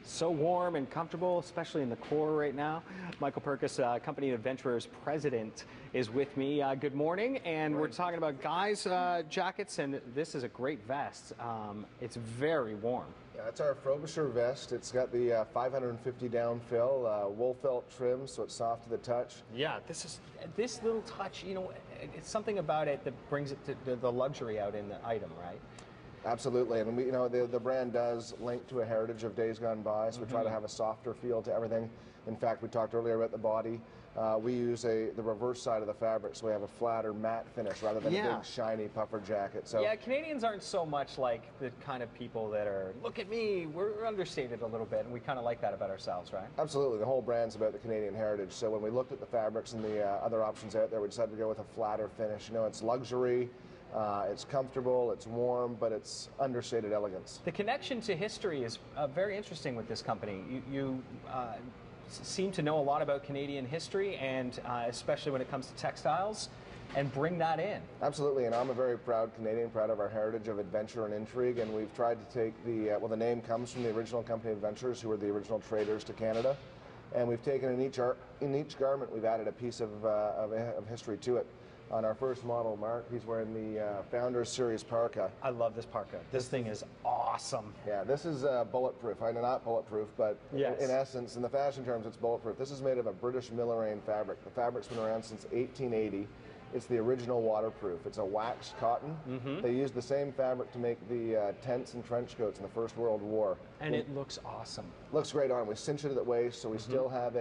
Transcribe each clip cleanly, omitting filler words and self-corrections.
So warm and comfortable, especially in the core right now. Michael Purkis, Company Adventurers President, is with me. Good morning, and we're talking about guys' jackets, and this is a great vest. It's very warm. Yeah, it's our Frobisher vest. It's got the 550 down fill, wool felt trim, so it's soft to the touch. Yeah, this little touch, you know, it's something about it that brings it to the luxury out in the item, right? Absolutely, and the brand does link to a heritage of days gone by, so we try to have a softer feel to everything. In fact, we talked earlier about the body. We use the reverse side of the fabric, so we have a flatter matte finish rather than a big shiny puffer jacket. So yeah, Canadians aren't so much like the kind of people that are, look at me, we're understated a little bit, and we kind of like that about ourselves, right? Absolutely, the whole brand's about the Canadian heritage. So when we looked at the fabrics and the other options out there, we decided to go with a flatter finish. You know, it's luxury. It's comfortable, it's warm, but it's understated elegance. The connection to history is very interesting with this company. You seem to know a lot about Canadian history, and especially when it comes to textiles, and bring that in. Absolutely, and I'm a very proud Canadian, proud of our heritage of adventure and intrigue, and we've tried to take the name comes from the original Company Adventurers, who were the original traders to Canada, and we've taken in each garment, we've added a piece of history to it. On our first model, Mark, he's wearing the Founders Series parka. I love this parka. This thing is awesome. Yeah, this is bulletproof. I know not bulletproof, but yes. in essence, in the fashion terms, it's bulletproof. This is made of a British Milleraine fabric. The fabric's been around since 1880. It's the original waterproof. It's a waxed cotton. They used the same fabric to make the tents and trench coats in the First World War. And it looks awesome. Looks great on. We cinch it at the waist, so we still have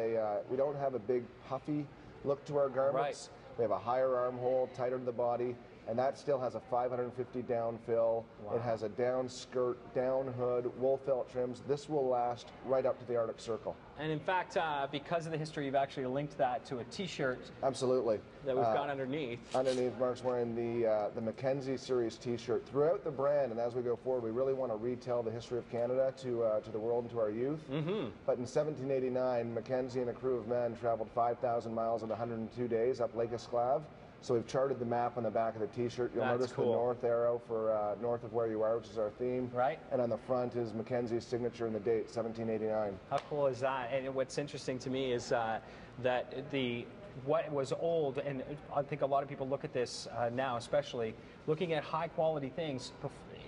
we don't have a big puffy look to our garments. Right. We have a higher armhole, tighter to the body, and that still has a 550 down fill. Wow. It has a down skirt, down hood, wool felt trims. This will last right up to the Arctic Circle. And in fact, because of the history, you've actually linked that to a T-shirt. Absolutely. That we've got underneath. Underneath, Mark's wearing the Mackenzie Series T-shirt. Throughout the brand, and as we go forward, we really want to retell the history of Canada to the world and to our youth. But in 1789, Mackenzie and a crew of men traveled 5,000 miles in 102 days up Lake Esclave. So we've charted the map on the back of the T-shirt. You'll notice the north arrow for north of where you are, which is our theme. Right. And on the front is Mackenzie's signature and the date, 1789. How cool is that? And what's interesting to me is that what was old, and I think a lot of people look at this now, especially looking at high quality things.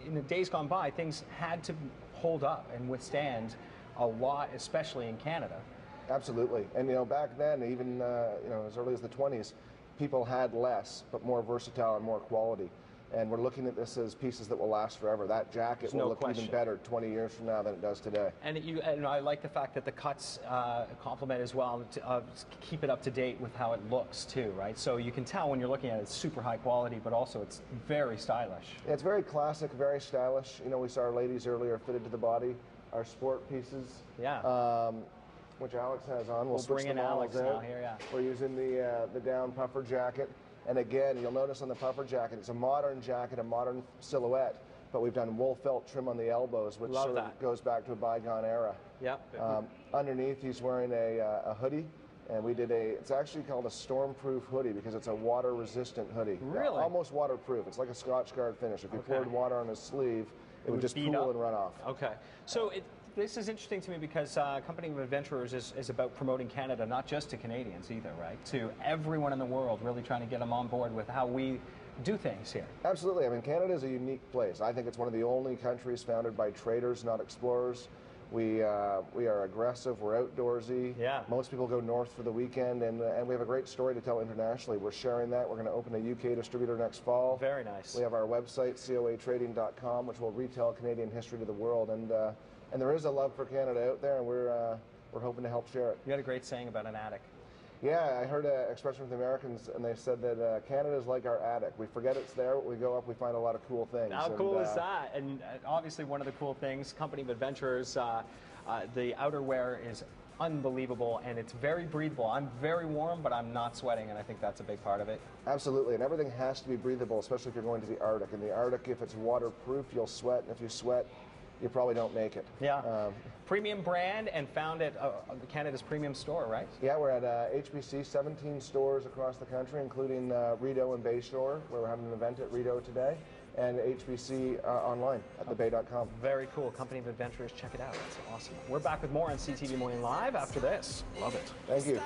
In the days gone by, things had to hold up and withstand a lot, especially in Canada. Absolutely. And back then, even as early as the 20s, people had less, but more versatile and more quality. And we're looking at this as pieces that will last forever. That jacket will look even better 20 years from now than it does today. And I like the fact that the cuts complement as well, to keep it up to date with how it looks too, right? So you can tell when you're looking at it, it's super high quality, but also it's very stylish. Yeah, it's very classic, very stylish. We saw our ladies earlier fitted to the body. Our sport pieces. Yeah. Which Alex has on. We'll bring in Alex now here, yeah. We're using the down puffer jacket. And again, you'll notice on the puffer jacket, it's a modern jacket, a modern silhouette, but we've done wool felt trim on the elbows, which sort of goes back to a bygone era. Yep. Underneath, he's wearing a hoodie, and we did it's actually called a stormproof hoodie because it's a water-resistant hoodie. Really? Almost waterproof. It's like a Scotch Guard finish. If you poured water on his sleeve, it would just pool and run off. Okay. So this is interesting to me because Company of Adventurers is about promoting Canada, not just to Canadians either, right? To everyone in the world, really trying to get them on board with how we do things here. Absolutely. I mean, Canada is a unique place. I think it's one of the only countries founded by traders, not explorers. We are aggressive. We're outdoorsy. Yeah. Most people go north for the weekend, and we have a great story to tell internationally. We're sharing that. We're going to open a UK distributor next fall. Very nice. We have our website, coatrading.com, which will retell Canadian history to the world. And there is a love for Canada out there, and we're hoping to help share it. You had a great saying about an attic. Yeah, I heard an expression from the Americans, and they said that Canada is like our attic. We forget it's there, but we go up, we find a lot of cool things. How cool is that? And obviously one of the cool things, Company of Adventurers, the outerwear is unbelievable, and it's very breathable. I'm very warm, but I'm not sweating, and I think that's a big part of it. Absolutely, and everything has to be breathable, especially if you're going to the Arctic. In the Arctic, if it's waterproof, you'll sweat, and if you sweat, you probably don't make it. Yeah. Premium brand, and found at Canada's premium store, right? Yeah, we're at HBC, 17 stores across the country, including Rideau and Bayshore, where we're having an event at Rideau today. and HBC online at thebay.com. Very cool. Company of Adventurers. Check it out. It's awesome. We're back with more on CTV Morning Live after this. Love it. Thank you.